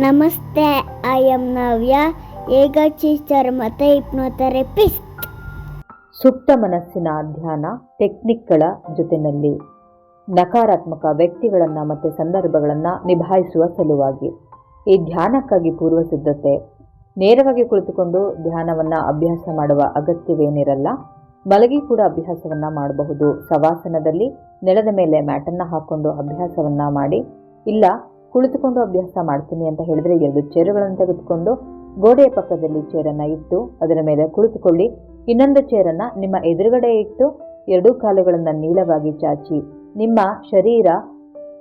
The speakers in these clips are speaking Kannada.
ನಮಸ್ತೆ, I am Navya, yoga teacher ಮತ್ತು ಹಿಪ್ನೋಥೆರಪಿಸ್ಟ್. ಸುಪ್ತ ಮನಸ್ಸಿನ ಧ್ಯಾನ ಟೆಕ್ನಿಕ್ಗಳ ಜೊತೆಯಲ್ಲಿ ನಕಾರಾತ್ಮಕ ವ್ಯಕ್ತಿಗಳನ್ನು ಮತ್ತು ಸಂದರ್ಭಗಳನ್ನು ನಿಭಾಯಿಸುವ ಸಲುವಾಗಿ ಈ ಧ್ಯಾನಕ್ಕಾಗಿ ಪೂರ್ವ ಸಿದ್ಧತೆ. ನೇರವಾಗಿ ಕುಳಿತುಕೊಂಡು ಧ್ಯಾನವನ್ನು ಅಭ್ಯಾಸ ಮಾಡುವ ಅಗತ್ಯವೇನಿರಲ್ಲ. ಮಲಗಿ ಕೂಡ ಅಭ್ಯಾಸವನ್ನು ಮಾಡಬಹುದು. ಶವಾಸನದಲ್ಲಿ ನೆಲದ ಮೇಲೆ ಮ್ಯಾಟನ್ನು ಹಾಕ್ಕೊಂಡು ಅಭ್ಯಾಸವನ್ನು ಮಾಡಿ, ಇಲ್ಲ ಕುಳಿತುಕೊಂಡು ಅಭ್ಯಾಸ ಮಾಡ್ತೀನಿ ಅಂತ ಹೇಳಿದ್ರೆ 2 ಚೇರುಗಳನ್ನು ತೆಗೆದುಕೊಂಡು ಗೋಡೆಯ ಪಕ್ಕದಲ್ಲಿ ಚೇರನ್ನು ಇಟ್ಟು ಅದರ ಮೇಲೆ ಕುಳಿತುಕೊಳ್ಳಿ. ಇನ್ನೊಂದು ಚೇರನ್ನು ನಿಮ್ಮ ಎದುರುಗಡೆ ಇಟ್ಟು 2 ಕಾಲುಗಳನ್ನು ನೀಳವಾಗಿ ಚಾಚಿ ನಿಮ್ಮ ಶರೀರ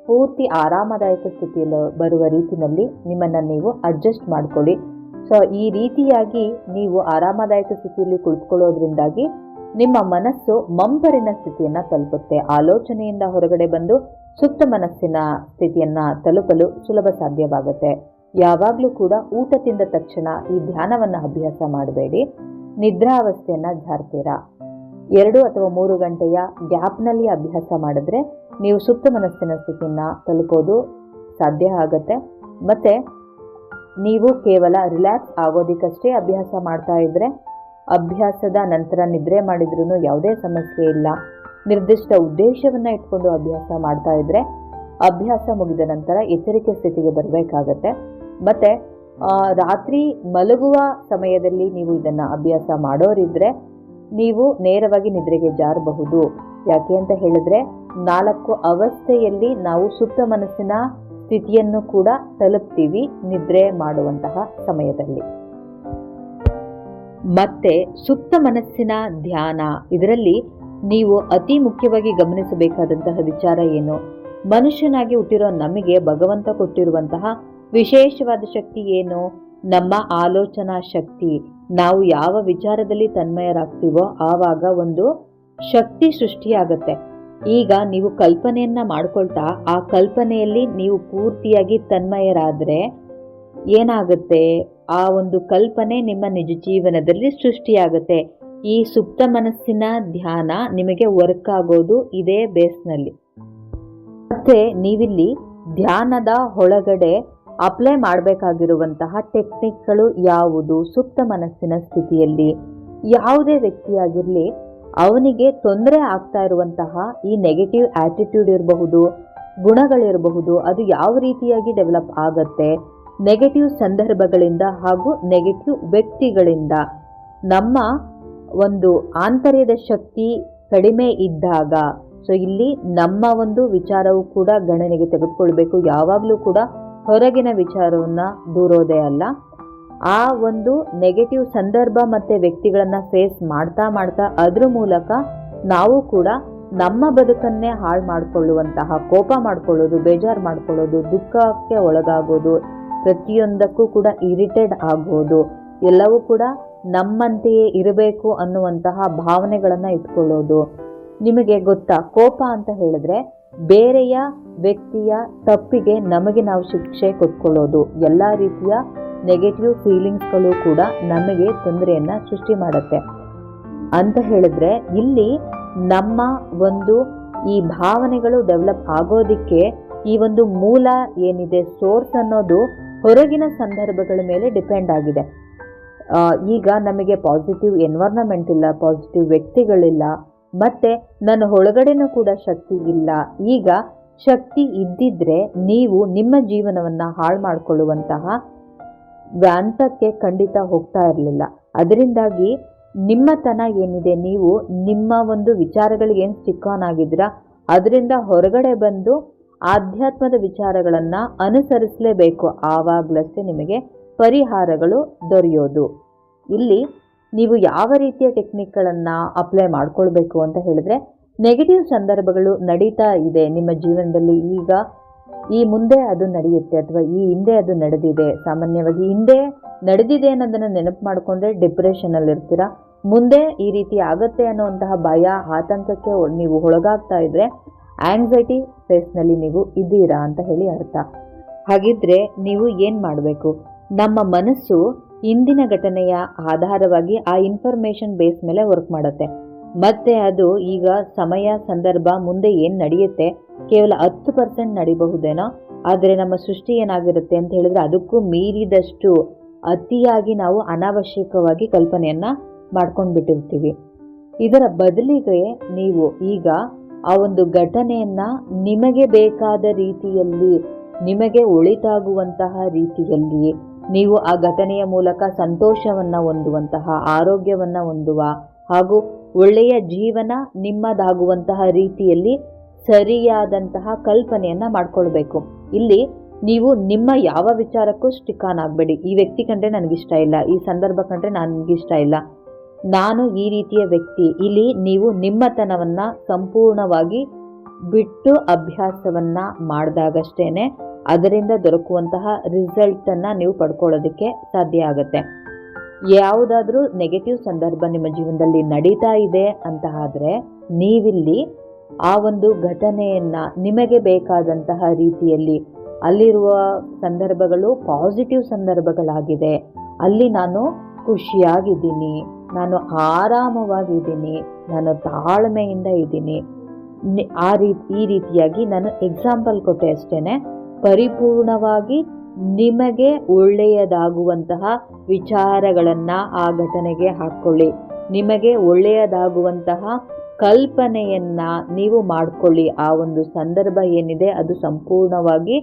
ಪೂರ್ತಿ ಆರಾಮದಾಯಕ ಸ್ಥಿತಿಯಲ್ಲಿ ಬರುವ ರೀತಿಯಲ್ಲಿ ನಿಮ್ಮನ್ನು ನೀವು ಅಡ್ಜಸ್ಟ್ ಮಾಡಿಕೊಳ್ಳಿ. ಸೊ ಈ ರೀತಿಯಾಗಿ ನೀವು ಆರಾಮದಾಯಕ ಸ್ಥಿತಿಯಲ್ಲಿ ಕುಳಿತುಕೊಳ್ಳೋದ್ರಿಂದಾಗಿ ನಿಮ್ಮ ಮನಸ್ಸು ಮಂಪರಿನ ಸ್ಥಿತಿಯನ್ನು ತಲುಪುತ್ತೆ. ಆಲೋಚನೆಯಿಂದ ಹೊರಗಡೆ ಬಂದು ಸುಪ್ತ ಮನಸ್ಸಿನ ಸ್ಥಿತಿಯನ್ನು ತಲುಪಲು ಸುಲಭ ಸಾಧ್ಯವಾಗುತ್ತೆ. ಯಾವಾಗಲೂ ಕೂಡ ಊಟ ತಿಂದ ತಕ್ಷಣ ಈ ಧ್ಯಾನವನ್ನು ಅಭ್ಯಾಸ ಮಾಡಬೇಡಿ. ನಿದ್ರಾವಸ್ಥೆಯನ್ನು ಜಾರ್ತೀರಾ. 2 ಅಥವಾ 3 ಗಂಟೆಯ ಗ್ಯಾಪ್ನಲ್ಲಿ ಅಭ್ಯಾಸ ಮಾಡಿದ್ರೆ ನೀವು ಸುಪ್ತ ಮನಸ್ಸಿನ ಸ್ಥಿತಿಯನ್ನು ತಲುಪೋದು ಸಾಧ್ಯ ಆಗುತ್ತೆ. ಮತ್ತು ನೀವು ಕೇವಲ ರಿಲ್ಯಾಕ್ಸ್ ಆಗೋದಕ್ಕಷ್ಟೇ ಅಭ್ಯಾಸ ಮಾಡ್ತಾ ಇದ್ದರೆ ಅಭ್ಯಾಸದ ನಂತರ ನಿದ್ರೆ ಮಾಡಿದ್ರೂ ಯಾವುದೇ ಸಮಸ್ಯೆ ಇಲ್ಲ. ನಿರ್ದಿಷ್ಟ ಉದ್ದೇಶವನ್ನು ಇಟ್ಕೊಂಡು ಅಭ್ಯಾಸ ಮಾಡ್ತಾ ಇದ್ದರೆ ಅಭ್ಯಾಸ ಮುಗಿದ ನಂತರ ಎಚ್ಚರಿಕೆ ಸ್ಥಿತಿಗೆ ಬರಬೇಕಾಗತ್ತೆ. ಮತ್ತು ರಾತ್ರಿ ಮಲಗುವ ಸಮಯದಲ್ಲಿ ನೀವು ಇದನ್ನು ಅಭ್ಯಾಸ ಮಾಡೋರಿದ್ದರೆ ನೀವು ನೇರವಾಗಿ ನಿದ್ರೆಗೆ ಜಾರಬಹುದು. ಯಾಕೆ ಅಂತ ಹೇಳಿದ್ರೆ 4 ಅವಸ್ಥೆಯಲ್ಲಿ ನಾವು ಸುಪ್ತ ಮನಸ್ಸಿನ ಸ್ಥಿತಿಯನ್ನು ಕೂಡ ತಲುಪ್ತೀವಿ ನಿದ್ರೆ ಮಾಡುವಂತಹ ಸಮಯದಲ್ಲಿ. ಮತ್ತೆ ಸುಪ್ತ ಮನಸ್ಸಿನ ಧ್ಯಾನ, ಇದರಲ್ಲಿ ನೀವು ಅತಿ ಮುಖ್ಯವಾಗಿ ಗಮನಿಸಬೇಕಾದಂತಹ ವಿಚಾರ ಏನು? ಮನುಷ್ಯನಾಗಿ ಹುಟ್ಟಿರೋ ನಮಗೆ ಭಗವಂತ ಕೊಟ್ಟಿರುವಂತಹ ವಿಶೇಷವಾದ ಶಕ್ತಿ ಏನು? ನಮ್ಮ ಆಲೋಚನಾ ಶಕ್ತಿ. ನಾವು ಯಾವ ವಿಚಾರದಲ್ಲಿ ತನ್ಮಯರಾಗ್ತೀವೋ ಆವಾಗ ಒಂದು ಶಕ್ತಿ ಸೃಷ್ಟಿಯಾಗತ್ತೆ. ಈಗ ನೀವು ಕಲ್ಪನೆಯನ್ನ ಮಾಡ್ಕೊಳ್ತಾ ಆ ಕಲ್ಪನೆಯಲ್ಲಿ ನೀವು ಪೂರ್ತಿಯಾಗಿ ತನ್ಮಯರಾದರೆ ಏನಾಗುತ್ತೆ? ಆ ಒಂದು ಕಲ್ಪನೆ ನಿಮ್ಮ ನಿಜ ಜೀವನದಲ್ಲಿ ಸೃಷ್ಟಿಯಾಗುತ್ತೆ. ಈ ಸುಪ್ತ ಮನಸ್ಸಿನ ಧ್ಯಾನ ನಿಮಗೆ ವರ್ಕ್ ಆಗೋದು ಇದೇ ಬೇಸ್ನಲ್ಲಿ. ಮತ್ತೆ ನೀವಿಲ್ಲಿ ಧ್ಯಾನದ ಒಳಗಡೆ ಅಪ್ಲೈ ಮಾಡಬೇಕಾಗಿರುವಂತಹ ಟೆಕ್ನಿಕ್ಗಳು ಯಾವುದು? ಸುಪ್ತ ಮನಸ್ಸಿನ ಸ್ಥಿತಿಯಲ್ಲಿ ಯಾವುದೇ ವ್ಯಕ್ತಿಯಾಗಿರಲಿ ಅವನಿಗೆ ತೊಂದರೆ ಆಗ್ತಾ ಇರುವಂತಹ ಈ ನೆಗೆಟಿವ್ ಆಟಿಟ್ಯೂಡ್ ಇರಬಹುದು, ಗುಣಗಳಿರಬಹುದು, ಅದು ಯಾವ ರೀತಿಯಾಗಿ ಡೆವಲಪ್ ಆಗತ್ತೆ? ನೆಗೆಟಿವ್ ಸಂದರ್ಭಗಳಿಂದ ಹಾಗೂ ನೆಗೆಟಿವ್ ವ್ಯಕ್ತಿಗಳಿಂದ ನಮ್ಮ ಒಂದು ಆಂತರ್ಯದ ಶಕ್ತಿ ಕಡಿಮೆ ಇದ್ದಾಗ, ಸೊ ಇಲ್ಲಿ ನಮ್ಮ ಒಂದು ವಿಚಾರವು ಕೂಡ ಗಣನೆಗೆ ತೆಗೆದುಕೊಳ್ಬೇಕು. ಯಾವಾಗಲೂ ಕೂಡ ಹೊರಗಿನ ವಿಚಾರವನ್ನು ದೂರೋದೇ ಅಲ್ಲ. ಆ ಒಂದು ನೆಗೆಟಿವ್ ಸಂದರ್ಭ ಮತ್ತು ವ್ಯಕ್ತಿಗಳನ್ನು ಫೇಸ್ ಮಾಡ್ತಾ ಮಾಡ್ತಾ ಅದ್ರ ಮೂಲಕ ನಾವು ಕೂಡ ನಮ್ಮ ಬದುಕನ್ನೇ ಹಾಳು ಮಾಡಿಕೊಳ್ಳುವಂತಹ, ಕೋಪ ಮಾಡಿಕೊಳ್ಳೋದು, ಬೇಜಾರು ಮಾಡಿಕೊಳ್ಳೋದು, ದುಃಖಕ್ಕೆ ಒಳಗಾಗೋದು, ಪ್ರತಿಯೊಂದಕ್ಕೂ ಕೂಡ ಇರಿಟೇಟ್ ಆಗೋದು, ಎಲ್ಲವೂ ಕೂಡ ನಮ್ಮಂತೆಯೇ ಇರಬೇಕು ಅನ್ನುವಂತಹ ಭಾವನೆಗಳನ್ನು ಇಟ್ಕೊಳ್ಳೋದು. ನಿಮಗೆ ಗೊತ್ತಾ, ಕೋಪ ಅಂತ ಹೇಳಿದ್ರೆ ಬೇರೆಯ ವ್ಯಕ್ತಿಯ ತಪ್ಪಿಗೆ ನಮಗೆ ನಾವು ಶಿಕ್ಷೆ ಕೊಟ್ಕೊಳ್ಳೋದು. ಎಲ್ಲ ರೀತಿಯ ನೆಗೆಟಿವ್ ಫೀಲಿಂಗ್ಸ್ಗಳು ಕೂಡ ನಮಗೆ ತೊಂದರೆಯನ್ನು ಸೃಷ್ಟಿ ಮಾಡುತ್ತೆ. ಅಂತ ಹೇಳಿದ್ರೆ ಇಲ್ಲಿ ನಮ್ಮ ಒಂದು ಈ ಭಾವನೆಗಳು ಡೆವಲಪ್ ಆಗೋದಿಕ್ಕೆ ಈ ಒಂದು ಮೂಲ ಏನಿದೆ, ಸೋರ್ಸ್ ಅನ್ನೋದು ಹೊರಗಿನ ಸಂದರ್ಭಗಳ ಮೇಲೆ ಡಿಪೆಂಡ್ ಆಗಿದೆ. ಈಗ ನಮಗೆ ಪಾಸಿಟಿವ್ ಎನ್ವೈರನ್ಮೆಂಟ್ ಇಲ್ಲ, ಪಾಸಿಟಿವ್ ವ್ಯಕ್ತಿಗಳಿಲ್ಲ, ಮತ್ತು ನನ್ನ ಒಳಗಡೆನೂ ಕೂಡ ಶಕ್ತಿ ಇಲ್ಲ. ಈಗ ಶಕ್ತಿ ಇದ್ದಿದ್ರೆ ನೀವು ನಿಮ್ಮ ಜೀವನವನ್ನು ಹಾಳು ಮಾಡಿಕೊಳ್ಳುವಂತಹ ಹಂತಕ್ಕೆ ಖಂಡಿತ ಹೋಗ್ತಾ ಇರಲಿಲ್ಲ. ಅದರಿಂದಾಗಿ ನಿಮ್ಮತನ ಏನಿದೆ, ನೀವು ನಿಮ್ಮ ಒಂದು ವಿಚಾರಗಳಿಗೆ ಏನು ಸ್ಟಿಕ್ ಆನ್ ಆಗಿದ್ದೀರಾ ಅದರಿಂದ ಹೊರಗಡೆ ಬಂದು ಆಧ್ಯಾತ್ಮದ ವಿಚಾರಗಳನ್ನು ಅನುಸರಿಸಲೇಬೇಕು. ಆವಾಗಲಷ್ಟೇ ನಿಮಗೆ ಪರಿಹಾರಗಳು ದೊರೆಯೋದು. ಇಲ್ಲಿ ನೀವು ಯಾವ ರೀತಿಯ ಟೆಕ್ನಿಕ್ಗಳನ್ನು ಅಪ್ಲೈ ಮಾಡ್ಕೊಳ್ಬೇಕು ಅಂತ ಹೇಳಿದ್ರೆ, ನೆಗೆಟಿವ್ ಸಂದರ್ಭಗಳು ನಡೀತಾ ಇದೆ ನಿಮ್ಮ ಜೀವನದಲ್ಲಿ, ಈಗ ಈ ಮುಂದೆ ಅದು ನಡೆಯುತ್ತೆ ಅಥವಾ ಈ ಹಿಂದೆ ಅದು ನಡೆದಿದೆ. ಸಾಮಾನ್ಯವಾಗಿ ಹಿಂದೆ ನಡೆದಿದೆ ಅನ್ನೋದನ್ನು ನೆನಪು ಮಾಡಿಕೊಂಡ್ರೆ ಡಿಪ್ರೆಷನಲ್ಲಿರ್ತೀರ. ಮುಂದೆ ಈ ರೀತಿ ಆಗತ್ತೆ ಅನ್ನೋಂತಹ ಭಯ, ಆತಂಕಕ್ಕೆ ನೀವು ಒಳಗಾಗ್ತಾ ಇದ್ರೆ ಆಂಗ್ಸೈಟಿ ಫೇಸ್ನಲ್ಲಿ ನೀವು ಇದ್ದೀರಾ ಅಂತ ಹೇಳಿ ಅರ್ಥ. ಹಾಗಿದ್ರೆ ನೀವು ಏನು ಮಾಡಬೇಕು? ನಮ್ಮ ಮನಸ್ಸು ಹಿಂದಿನ ಘಟನೆಯ ಆಧಾರವಾಗಿ ಆ ಇನ್ಫಾರ್ಮೇಷನ್ ಬೇಸ್ ಮೇಲೆ ವರ್ಕ್ ಮಾಡುತ್ತೆ. ಮತ್ತೆ ಅದು ಈಗ ಸಮಯ ಸಂದರ್ಭ ಮುಂದೆ ಏನು ನಡೆಯುತ್ತೆ ಕೇವಲ 10% ನಡಿಬಹುದೇನೋ, ಆದರೆ ನಮ್ಮ ಸೃಷ್ಟಿ ಏನಾಗಿರುತ್ತೆ ಅಂತ ಹೇಳಿದ್ರೆ ಅದಕ್ಕೂ ಮೀರಿದಷ್ಟು ಅತಿಯಾಗಿ ನಾವು ಅನಾವಶ್ಯಕವಾಗಿ ಕಲ್ಪನೆಯನ್ನ ಮಾಡ್ಕೊಂಡು ಬಿಟ್ಟಿರ್ತೀವಿ. ಇದರ ಬದಲಿಗೆ ನೀವು ಈಗ ಆ ಒಂದು ಘಟನೆಯನ್ನ ನಿಮಗೆ ಬೇಕಾದ ರೀತಿಯಲ್ಲಿ, ನಿಮಗೆ ಒಳಿತಾಗುವಂತಹ ರೀತಿಯಲ್ಲಿ, ನೀವು ಆ ಘಟನೆಯ ಮೂಲಕ ಸಂತೋಷವನ್ನ ಹೊಂದುವಂತಹ, ಆರೋಗ್ಯವನ್ನ ಹೊಂದುವ ಹಾಗೂ ಒಳ್ಳೆಯ ಜೀವನ ನಿಮ್ಮದಾಗುವಂತಹ ರೀತಿಯಲ್ಲಿ ಸರಿಯಾದಂತಹ ಕಲ್ಪನೆಯನ್ನ ಮಾಡ್ಕೊಳ್ಬೇಕು. ಇಲ್ಲಿ ನೀವು ನಿಮ್ಮ ಯಾವ ವಿಚಾರಕ್ಕೂ ಸ್ಟಿಕ್ ಆನ್ ಆಗಬೇಡಿ. ಈ ವ್ಯಕ್ತಿ ಕಂಡ್ರೆ ನನಗಿಷ್ಟ ಇಲ್ಲ, ಈ ಸಂದರ್ಭ ಕಂಡ್ರೆ ನನಗಿಷ್ಟ ಇಲ್ಲ, ನಾನು ಈ ರೀತಿಯ ವ್ಯಕ್ತಿ. ಇಲ್ಲಿ ನೀವು ನಿಮ್ಮತನವನ್ನ ಸಂಪೂರ್ಣವಾಗಿ ಬಿಟ್ಟು ಅಭ್ಯಾಸವನ್ನ ಮಾಡಿದಾಗಷ್ಟೇನೆ ಅದರಿಂದ ದೊರಕುವಂತಹ ರಿಸಲ್ಟ್ ಅನ್ನ ನೀವು ಪಡ್ಕೊಳ್ಳೋದಕ್ಕೆ ಸಾಧ್ಯ ಆಗುತ್ತೆ. ಯಾವುದಾದ್ರೂ ನೆಗೆಟಿವ್ ಸಂದರ್ಭ ನಿಮ್ಮ ಜೀವನದಲ್ಲಿ ನಡೀತಾ ಇದೆ ಅಂತ ಆದ್ರೆ ನೀವಿಲ್ಲಿ ಆ ಒಂದು ಘಟನೆಯನ್ನ ನಿಮಗೆ ಬೇಕಾದಂತಹ ರೀತಿಯಲ್ಲಿ, ಅಲ್ಲಿರುವ ಸಂದರ್ಭಗಳು ಪಾಸಿಟಿವ್ ಸಂದರ್ಭಗಳಾಗಿದೆ, ಅಲ್ಲಿ ನಾನು ಖುಷಿಯಾಗಿದ್ದೀನಿ, ನಾನು ಆರಾಮವಾಗಿದ್ದೀನಿ, ನಾನು ತಾಳ್ಮೆಯಿಂದ ಇದ್ದೀನಿ, ಈ ರೀತಿಯಾಗಿ ನಾನು ಎಕ್ಸಾಂಪಲ್ ಕೊಟ್ಟೆ ಅಷ್ಟೇನೆ. ಪರಿಪೂರ್ಣವಾಗಿ ನಿಮಗೆ ಒಳ್ಳೆಯದಾಗುವಂತಹ ವಿಚಾರಗಳನ್ನ ಆ ಘಟನೆಗೆ ಹಾಕ್ಕೊಳ್ಳಿ. ನಿಮಗೆ ಒಳ್ಳೆಯದಾಗುವಂತಹ ಕಲ್ಪನೆಯನ್ನ ನೀವು ಮಾಡ್ಕೊಳ್ಳಿ. ಆ ಒಂದು ಸಂದರ್ಭ ಏನಿದೆ ಅದು ಸಂಪೂರ್ಣವಾಗಿ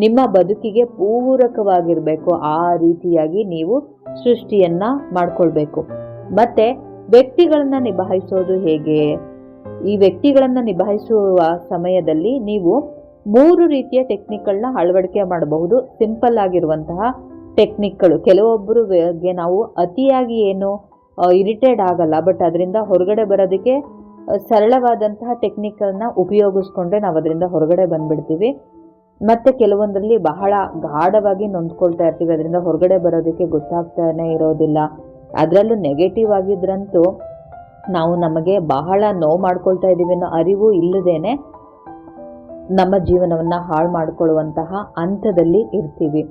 ನಿಮ್ಮ ಬದುಕಿಗೆ ಪೂರಕವಾಗಿರಬೇಕು. ಆ ರೀತಿಯಾಗಿ ನೀವು ಸೃಷ್ಟಿಯನ್ನ ಮಾಡ್ಕೊಳ್ಬೇಕು. ಮತ್ತೆ ವ್ಯಕ್ತಿಗಳನ್ನ ನಿಭಾಯಿಸೋದು ಹೇಗೆ? ಈ ವ್ಯಕ್ತಿಗಳನ್ನ ನಿಭಾಯಿಸುವ ಸಮಯದಲ್ಲಿ ನೀವು 3 ರೀತಿಯ ಟೆಕ್ನಿಕ್ಗಳನ್ನ ಅಳವಡಿಕೆ ಮಾಡಬಹುದು. ಸಿಂಪಲ್ ಆಗಿರುವಂತಹ ಟೆಕ್ನಿಕ್ಗಳು. ಕೆಲವೊಬ್ಬರಿಗೆ ನಾವು ಅತಿಯಾಗಿ ಏನು ಇರಿಟೇಟ್ ಆಗಲ್ಲ, ಬಟ್ ಅದರಿಂದ ಹೊರಗಡೆ ಬರೋದಕ್ಕೆ ಸರಳವಾದಂತಹ ಟೆಕ್ನಿಕ್ಗಳನ್ನ ಉಪಯೋಗಿಸ್ಕೊಂಡ್ರೆ ನಾವು ಅದರಿಂದ ಹೊರಗಡೆ ಬಂದ್ಬಿಡ್ತೀವಿ. ಮತ್ತೆ ಕೆಲವೊಂದರಲ್ಲಿ ಬಹಳ ಗಾಢವಾಗಿ ನೊಂದ್ಕೊಳ್ತಾ ಇರ್ತೀವಿ, ಅದರಿಂದ ಹೊರಗಡೆ ಬರೋದಕ್ಕೆ ಗೊತ್ತಾಗ್ತಾನೆ ಇರೋದಿಲ್ಲ. ಅದರಲ್ಲೂ ನೆಗೆಟಿವ್ ಆಗಿದ್ರಂತೂ ನಾವು ನಮಗೆ ಬಹಳ ನೋವು ಮಾಡ್ಕೊಳ್ತಾ ಇದ್ದೀವಿ ಅನ್ನೋ ಅರಿವು ಇಲ್ಲದೇನೆ ನಮ್ಮ ಜೀವನವನ್ನ ಹಾಳು ಮಾಡ್ಕೊಳ್ಳುವಂತಹ ಹಂತದಲ್ಲಿ ಇರ್ತೀವಿ.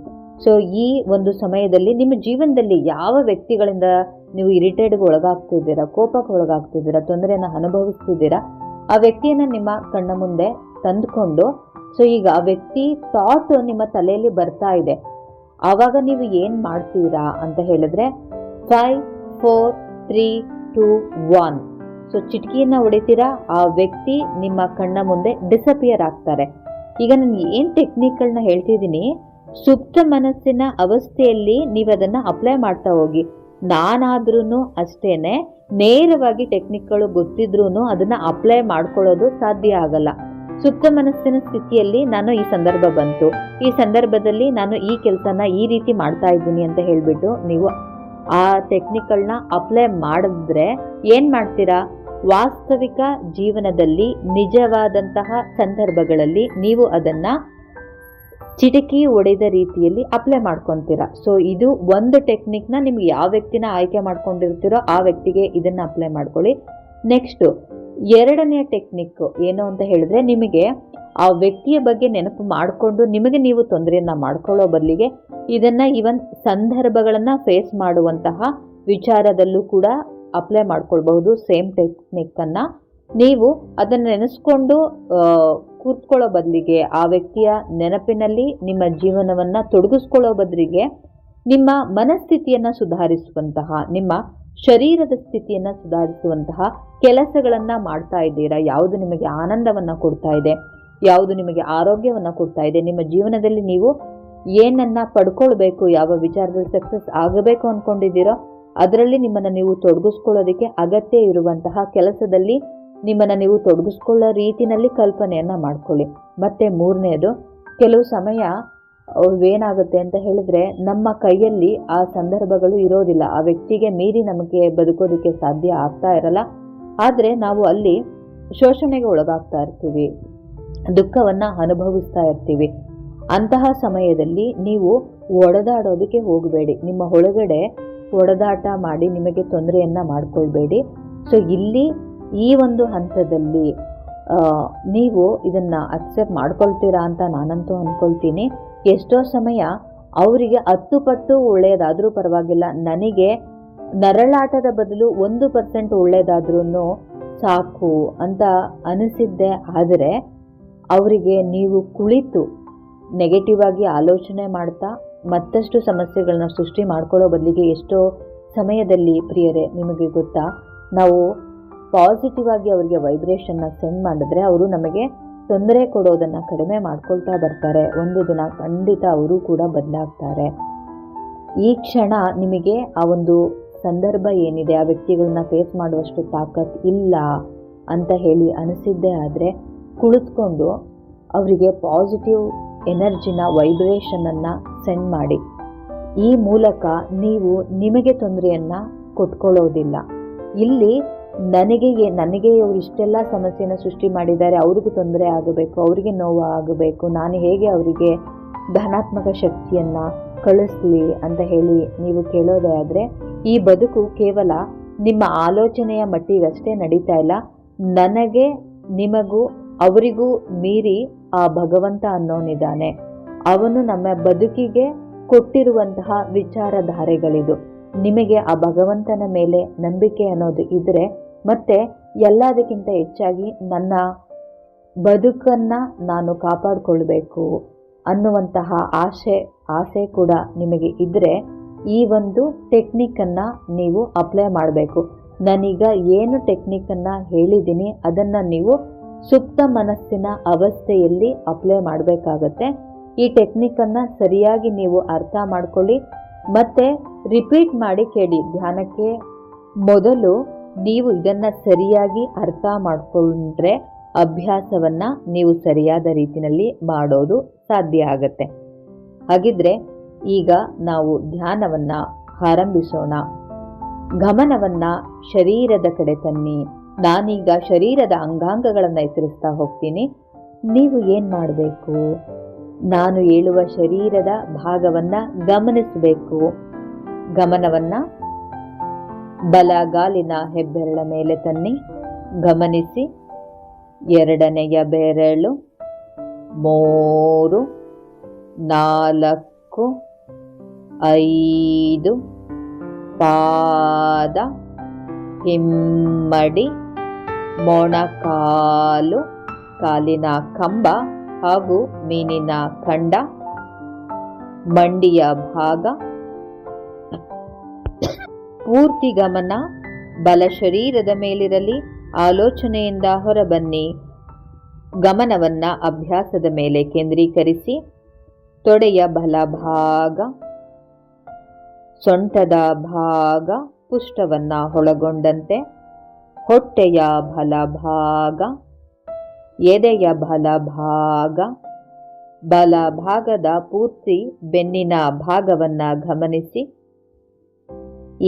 ಸೊ ಈ ಒಂದು ಸಮಯದಲ್ಲಿ ನಿಮ್ಮ ಜೀವನದಲ್ಲಿ ಯಾವ ವ್ಯಕ್ತಿಗಳಿಂದ ನೀವು ಇರಿಟೇಟ್ಗೆ ಒಳಗಾಗ್ತಿದ್ದೀರಾ, ಕೋಪಕ್ಕೆ ಒಳಗಾಗ್ತಿದ್ದೀರಾ, ತೊಂದರೆಯನ್ನು ಅನುಭವಿಸ್ತಿದ್ದೀರಾ, ಆ ವ್ಯಕ್ತಿಯನ್ನ ನಿಮ್ಮ ಕಣ್ಣ ಮುಂದೆ ತಂದುಕೊಂಡು, ಸೊ ಈಗ ಆ ವ್ಯಕ್ತಿ ಥಾಟ್ ನಿಮ್ಮ ತಲೆಯಲ್ಲಿ ಬರ್ತಾ ಇದೆ, ಆವಾಗ ನೀವು ಏನು ಮಾಡ್ತೀರಾ ಅಂತ ಹೇಳಿದ್ರೆ 5 4 3 2 1 ಸೊ ಚಿಟಕಿಯನ್ನ ಹೊಡಿತೀರಾ, ಆ ವ್ಯಕ್ತಿ ನಿಮ್ಮ ಕಣ್ಣ ಮುಂದೆ ಡಿಸಪಿಯರ್ ಆಗ್ತಾರೆ. ಈಗ ನಾನು ಏನು ಟೆಕ್ನಿಕ್ಗಳನ್ನ ಹೇಳ್ತಿದ್ದೀನಿ, ಸುಪ್ತ ಮನಸ್ಸಿನ ಅವಸ್ಥೆಯಲ್ಲಿ ನೀವು ಅದನ್ನು ಅಪ್ಲೈ ಮಾಡ್ತಾ ಹೋಗಿ. ನಾನಾದ್ರೂ ಅಷ್ಟೇನೆ ನೇರವಾಗಿ ಟೆಕ್ನಿಕ್ಗಳು ಗೊತ್ತಿದ್ರೂ ಅದನ್ನು ಅಪ್ಲೈ ಮಾಡ್ಕೊಳ್ಳೋದು ಸಾಧ್ಯ ಆಗಲ್ಲ. ಸುಪ್ತ ಮನಸ್ಸಿನ ಸ್ಥಿತಿಯಲ್ಲಿ ನಾನು ಈ ಸಂದರ್ಭ ಬಂತು, ಈ ಸಂದರ್ಭದಲ್ಲಿ ನಾನು ಈ ಕೆಲಸನ ಈ ರೀತಿ ಮಾಡ್ತಾ ಇದ್ದೀನಿ ಅಂತ ಹೇಳಿಬಿಟ್ಟು ನೀವು ಆ ಟೆಕ್ನಿಕ್ಗಳನ್ನ ಅಪ್ಲೈ ಮಾಡಿದ್ರೆ ಏನು ಮಾಡ್ತೀರಾ, ವಾಸ್ತವಿಕ ಜೀವನದಲ್ಲಿ ನಿಜವಾದಂತಹ ಸಂದರ್ಭಗಳಲ್ಲಿ ನೀವು ಅದನ್ನ ಚಿಟಕಿ ಹೊಡೆದ ರೀತಿಯಲ್ಲಿ ಅಪ್ಲೈ ಮಾಡ್ಕೊತೀರಾ. ಸೊ ಇದು ಒಂದು ಟೆಕ್ನಿಕ್ನ ನಿಮ್ಗೆ ಯಾವ ವ್ಯಕ್ತಿನ ಆಯ್ಕೆ ಮಾಡ್ಕೊಂಡಿರ್ತೀರೋ ಆ ವ್ಯಕ್ತಿಗೆ ಇದನ್ನ ಅಪ್ಲೈ ಮಾಡ್ಕೊಳ್ಳಿ. ನೆಕ್ಸ್ಟ್ 2ನೇ ಟೆಕ್ನಿಕ್ ಏನು ಅಂತ ಹೇಳಿದ್ರೆ, ನಿಮಗೆ ಆ ವ್ಯಕ್ತಿಯ ಬಗ್ಗೆ ನೆನಪು ಮಾಡಿಕೊಂಡು ನಿಮಗೆ ನೀವು ತೊಂದರೆಯನ್ನ ಮಾಡ್ಕೊಳ್ಳೋ ಬದಲಿಗೆ ಇದನ್ನ ಇವನ್ ಸಂದರ್ಭಗಳನ್ನ ಫೇಸ್ ಮಾಡುವಂತಹ ವಿಚಾರದಲ್ಲೂ ಕೂಡ ಅಪ್ಲೈ ಮಾಡ್ಕೊಳ್ಬಹುದು. ಸೇಮ್ ಟೆಕ್ನಿಕ್ ಅನ್ನ ನೀವು ಅದನ್ನ ನೆನೆಸ್ಕೊಂಡು ಕೂತ್ಕೊಳ್ಳೋ ಬದಲಿಗೆ, ಆ ವ್ಯಕ್ತಿಯ ನೆನಪಿನಲ್ಲಿ ನಿಮ್ಮ ಜೀವನವನ್ನ ತೊಡಗಿಸ್ಕೊಳ್ಳೋ ಬದಲಿಗೆ ನಿಮ್ಮ ಮನಸ್ಥಿತಿಯನ್ನ ಸುಧಾರಿಸುವಂತಹ, ನಿಮ್ಮ ಶರೀರದ ಸ್ಥಿತಿಯನ್ನ ಸುಧಾರಿಸುವಂತಹ ಕೆಲಸಗಳನ್ನ ಮಾಡ್ತಾ ಇದ್ದೀರಾ. ಯಾವುದು ನಿಮಗೆ ಆನಂದವನ್ನ ಕೊಡ್ತಾ ಇದೆ, ಯಾವುದು ನಿಮಗೆ ಆರೋಗ್ಯವನ್ನ ಕೊಡ್ತಾ ಇದೆ, ನಿಮ್ಮ ಜೀವನದಲ್ಲಿ ನೀವು ಏನನ್ನ ಪಡ್ಕೊಳ್ಬೇಕು, ಯಾವ ವಿಚಾರದಲ್ಲಿ ಸಕ್ಸಸ್ ಆಗಬೇಕು ಅನ್ಕೊಂಡಿದ್ದೀರೋ ಅದರಲ್ಲಿ ನಿಮ್ಮನ್ನ ನೀವು ತೊಡಗಿಸ್ಕೊಳ್ಳೋದಕ್ಕೆ ಅಗತ್ಯ ಇರುವಂತಹ ಕೆಲಸದಲ್ಲಿ ನಿಮ್ಮನ್ನ ನೀವು ತೊಡಗಿಸ್ಕೊಳ್ಳೋ ರೀತಿನಲ್ಲಿ ಕಲ್ಪನೆಯನ್ನ ಮಾಡ್ಕೊಳ್ಳಿ. ಮತ್ತೆ 3ನೇದು, ಕೆಲವು ಸಮಯ ಏನಾಗುತ್ತೆ ಅಂತ ಹೇಳಿದ್ರೆ ನಮ್ಮ ಕೈಯಲ್ಲಿ ಆ ಸಂದರ್ಭಗಳು ಇರೋದಿಲ್ಲ, ಆ ವ್ಯಕ್ತಿಗೆ ಮೀರಿ ನಮಗೆ ಬದುಕೋದಕ್ಕೆ ಸಾಧ್ಯ ಆಗ್ತಾ ಇರಲ್ಲ. ಆದರೆ ನಾವು ಅಲ್ಲಿ ಶೋಷಣೆಗೆ ಒಳಗಾಗ್ತಾ ಇರ್ತೀವಿ, ದುಃಖವನ್ನ ಅನುಭವಿಸ್ತಾ ಇರ್ತೀವಿ. ಅಂತಹ ಸಮಯದಲ್ಲಿ ನೀವು ಒಡೆದಾಡೋದಕ್ಕೆ ಹೋಗಬೇಡಿ, ನಿಮ್ಮ ಒಳಗಡೆ ಒಡೆದಾಟ ಮಾಡಿ ನಿಮಗೆ ತೊಂದರೆಯನ್ನ ಮಾಡ್ಕೊಳ್ಬೇಡಿ. ಸೊ ಇಲ್ಲಿ ಈ ಒಂದು ಹಂತದಲ್ಲಿ ನೀವು ಇದನ್ನ ಅಕ್ಸೆಪ್ಟ್ ಮಾಡ್ಕೊಳ್ತೀರಾ ಅಂತ ನಾನಂತೂ ಅನ್ಕೊಳ್ತೀನಿ. ಎಷ್ಟೋ ಸಮಯ ಅವರಿಗೆ 10 ಪಟ್ಟು ಒಳ್ಳೆಯದಾದರೂ ಪರವಾಗಿಲ್ಲ, ನನಗೆ ನರಳಾಟದ ಬದಲು 1% ಒಳ್ಳೆಯದಾದ್ರೂ ಸಾಕು ಅಂತ ಅನಿಸಿದ್ದೆ. ಆದರೆ ಅವರಿಗೆ ನೀವು ಕುಳಿತು ನೆಗೆಟಿವ್ ಆಗಿ ಆಲೋಚನೆ ಮಾಡ್ತಾ ಮತ್ತಷ್ಟು ಸಮಸ್ಯೆಗಳನ್ನ ಸೃಷ್ಟಿ ಮಾಡ್ಕೊಳ್ಳೋ ಬದಲಿಗೆ ಎಷ್ಟೋ ಸಮಯದಲ್ಲಿ ಪ್ರಿಯರೇ ನಿಮಗೆ ಗೊತ್ತಾ, ನಾವು ಪಾಸಿಟಿವ್ ಆಗಿ ಅವರಿಗೆ ವೈಬ್ರೇಷನ್ನ ಸೆಂಡ್ ಮಾಡಿದ್ರೆ ಅವರು ನಮಗೆ ತೊಂದರೆ ಕೊಡೋದನ್ನು ಕಡಿಮೆ ಮಾಡ್ಕೊಳ್ತಾ ಬರ್ತಾರೆ. ಒಂದು ದಿನ ಖಂಡಿತ ಅವರು ಕೂಡ ಬದಲಾಗ್ತಾರೆ. ಈ ಕ್ಷಣ ನಿಮಗೆ ಆ ಒಂದು ಸಂದರ್ಭ ಏನಿದೆ, ಆ ವ್ಯಕ್ತಿಗಳನ್ನ ಫೇಸ್ ಮಾಡುವಷ್ಟು ತಾಕತ್ ಇಲ್ಲ ಅಂತ ಹೇಳಿ ಅನಿಸಿದ್ದೇ ಆದರೆ ಕುಳಿತುಕೊಂಡು ಅವರಿಗೆ ಪಾಸಿಟಿವ್ ಎನರ್ಜಿನ ವೈಬ್ರೇಷನನ್ನು ಸೆಂಡ್ ಮಾಡಿ. ಈ ಮೂಲಕ ನೀವು ನಿಮಗೆ ತೊಂದರೆಯನ್ನು ಕೊಟ್ಕೊಳ್ಳೋದಿಲ್ಲ. ಇಲ್ಲಿ ನನಗೆ ಇವರು ಇಷ್ಟೆಲ್ಲ ಸಮಸ್ಯೆನ ಸೃಷ್ಟಿ ಮಾಡಿದ್ದಾರೆ, ಅವ್ರಿಗೆ ತೊಂದರೆ ಆಗಬೇಕು, ಅವರಿಗೆ ನೋವು ಆಗಬೇಕು, ನಾನು ಹೇಗೆ ಅವರಿಗೆ ಧನಾತ್ಮಕ ಶಕ್ತಿಯನ್ನು ಕಳಿಸ್ಲಿ ಅಂತ ಹೇಳಿ ನೀವು ಕೇಳೋದೇ ಆದರೆ ಈ ಬದುಕು ಕೇವಲ ನಿಮ್ಮ ಆಲೋಚನೆಯ ಮಟ್ಟಿಗಷ್ಟೇ ನಡೀತಾ ಇಲ್ಲ. ನನಗೆ, ನಿಮಗೂ, ಅವರಿಗೂ ಮೀರಿ ಆ ಭಗವಂತ ಅನ್ನೋನಿದ್ದಾನೆ. ಅವನು ನಮ್ಮ ಬದುಕಿಗೆ ಕೊಟ್ಟಿರುವಂತಹ ವಿಚಾರಧಾರೆಗಳಿದು. ನಿಮಗೆ ಆ ಭಗವಂತನ ಮೇಲೆ ನಂಬಿಕೆ ಅನ್ನೋದು ಇದ್ದರೆ, ಮತ್ತೆ ಎಲ್ಲದಕ್ಕಿಂತ ಹೆಚ್ಚಾಗಿ ನನ್ನ ಬದುಕನ್ನು ನಾನು ಕಾಪಾಡಿಕೊಳ್ಬೇಕು ಅನ್ನುವಂತಹ ಆಸೆ ಕೂಡ ನಿಮಗೆ ಇದ್ದರೆ ಈ ಒಂದು ಟೆಕ್ನಿಕನ್ನು ನೀವು ಅಪ್ಲೈ ಮಾಡಬೇಕು. ನಾನೀಗ ಏನು ಟೆಕ್ನಿಕನ್ನು ಹೇಳಿದ್ದೀನಿ ಅದನ್ನು ನೀವು ಸುಪ್ತ ಮನಸ್ಸಿನ ಅವಸ್ಥೆಯಲ್ಲಿ ಅಪ್ಲೈ ಮಾಡಬೇಕಾಗತ್ತೆ. ಈ ಟೆಕ್ನಿಕನ್ನು ಸರಿಯಾಗಿ ನೀವು ಅರ್ಥ ಮಾಡ್ಕೊಳ್ಳಿ ಮತ್ತು ರಿಪೀಟ್ ಮಾಡಿ ಕೇಳಿ. ಧ್ಯಾನಕ್ಕೆ ಮೊದಲು ನೀವು ಇದನ್ನು ಸರಿಯಾಗಿ ಅರ್ಥ ಮಾಡಿಕೊಂಡ್ರೆ ಅಭ್ಯಾಸವನ್ನು ನೀವು ಸರಿಯಾದ ರೀತಿಯಲ್ಲಿ ಮಾಡೋದು ಸಾಧ್ಯ ಆಗತ್ತೆ. ಹಾಗಿದ್ರೆ ಈಗ ನಾವು ಧ್ಯಾನವನ್ನು ಆರಂಭಿಸೋಣ. ಗಮನವನ್ನು ಶರೀರದ ಕಡೆ ತನ್ನಿ. ನಾನೀಗ ಶರೀರದ ಅಂಗಾಂಗಗಳನ್ನು ಹೆಸರಿಸ್ತಾ ಹೋಗ್ತೀನಿ. ನೀವು ಏನು ಮಾಡಬೇಕು? ನಾನು ಹೇಳುವ ಶರೀರದ ಭಾಗವನ್ನು ಗಮನಿಸಬೇಕು. ಗಮನವನ್ನು ಬಲಗಾಲಿನ ಹೆಬ್ಬೆರಳ ಮೇಲೆ ತನ್ನಿ. ಗಮನಿಸಿ. ಎರಡನೆಯ ಬೆರಳು, 3, 4, 5, ಪಾದ, ಹಿಮ್ಮಡಿ, ಮೊಣಕಾಲು, ಕಾಲಿನ ಕಂಬ ಹಾಗೂ ಮೀನಿನ ಖಂಡ, ಮಂಡಿಯ ಭಾಗ. ಪೂರ್ತಿ ಗಮನ ಬಲ ಶರೀರದ ಮೇಲಿರಲಿ. ಆಲೋಚನೆಯಿಂದ ಹೊರಬನ್ನಿ. ಗಮನವನ್ನ ಅಭ್ಯಾಸದ ಮೇಲೆ ಕೇಂದ್ರೀಕರಿಸಿ. ತೊಡೆಯ ಬಲಭಾಗ, ಸೊಂಟದ ಭಾಗ ಪುಷ್ಟವನ್ನ ಒಳಗೊಂಡಂತೆ, ಹೊಟ್ಟೆಯ ಬಲಭಾಗ, ಎದೆಯ ಬಲಭಾಗ, ಬಲಭಾಗದ ಪೂರ್ತಿ ಬೆನ್ನಿನ ಭಾಗವನ್ನ ಗಮನಿಸಿ.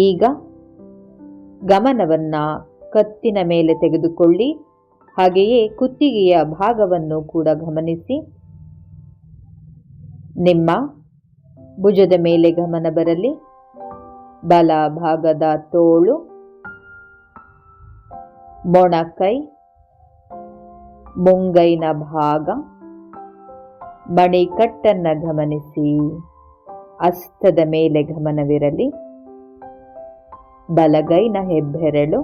ಈಗ ಗಮನವನ್ನ ಕತ್ತಿನ ಮೇಲೆ ತೆಗೆದುಕೊಳ್ಳಿ. ಹಾಗೆಯೇ ಕುತ್ತಿಗೆಯ ಭಾಗವನ್ನು ಕೂಡ ಗಮನಿಸಿ. ನಿಮ್ಮ ಭುಜದ ಮೇಲೆ ಗಮನ ಬರಲಿ. ಬಲಭಾಗದ ತೋಳು, ಮೊಣಕೈ, ಮುಂಗೈನ ಭಾಗ, ಮಣಿಕಟ್ಟನ್ನ ಗಮನಿಸಿ. ಹಸ್ತದ ಮೇಲೆ ಗಮನವಿರಲಿ. ಬಲಗೈನ ಹೆಬ್ಬೆರಳು,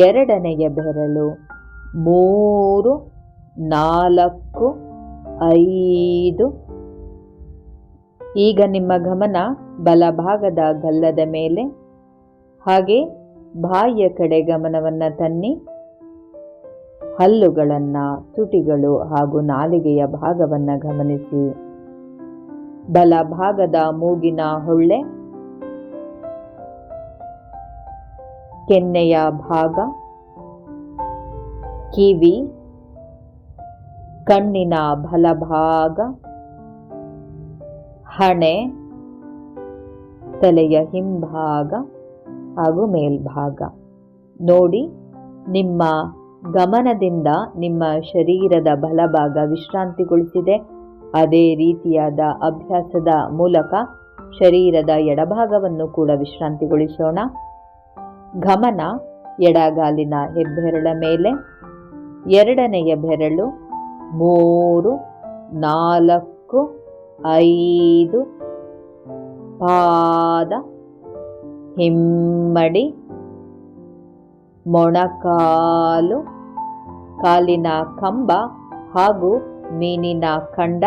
ಎರಡನೆಯ ಬೆರಳು, 3, 4, 5. ಈಗ ನಿಮ್ಮ ಗಮನ ಬಲಭಾಗದ ಗಲ್ಲದ ಮೇಲೆ, ಹಾಗೆ ಬಾಯಿಯ ಕಡೆ ಗಮನವನ್ನು ತನ್ನಿ. ಹಲ್ಲುಗಳನ್ನು, ತುಟಿಗಳು ಹಾಗೂ ನಾಲಿಗೆಯ ಭಾಗವನ್ನು ಗಮನಿಸಿ. ಬಲಭಾಗದ ಮೂಗಿನ ಹೊಳ್ಳೆ, ಕೆನ್ನೆಯ ಭಾಗ, ಕಿವಿ, ಕಣ್ಣಿನ ಬಲಭಾಗ, ಹಣೆ, ತಲೆಯ ಹಿಂಭಾಗ ಹಾಗೂ ಮೇಲ್ಭಾಗ. ನೋಡಿ, ನಿಮ್ಮ ಗಮನದಿಂದ ನಿಮ್ಮ ಶರೀರದ ಬಲಭಾಗ ವಿಶ್ರಾಂತಿಗೊಳಿಸಿದೆ. ಅದೇ ರೀತಿಯಾದ ಅಭ್ಯಾಸದ ಮೂಲಕ ಶರೀರದ ಎಡಭಾಗವನ್ನು ಕೂಡ ವಿಶ್ರಾಂತಿಗೊಳಿಸೋಣ. ಗಮನ ಎಡಗಾಲಿನ ಹೆಬ್ಬೆರಳ ಮೇಲೆ, ಎರಡನೆಯ ಬೆರಳು, 3, 4, 5, ಪಾದ, ಹಿಮ್ಮಡಿ, ಮೊಣಕಾಲು, ಕಾಲಿನ ಕಂಬ ಹಾಗೂ ಮೀನಿನ ಖಂಡ,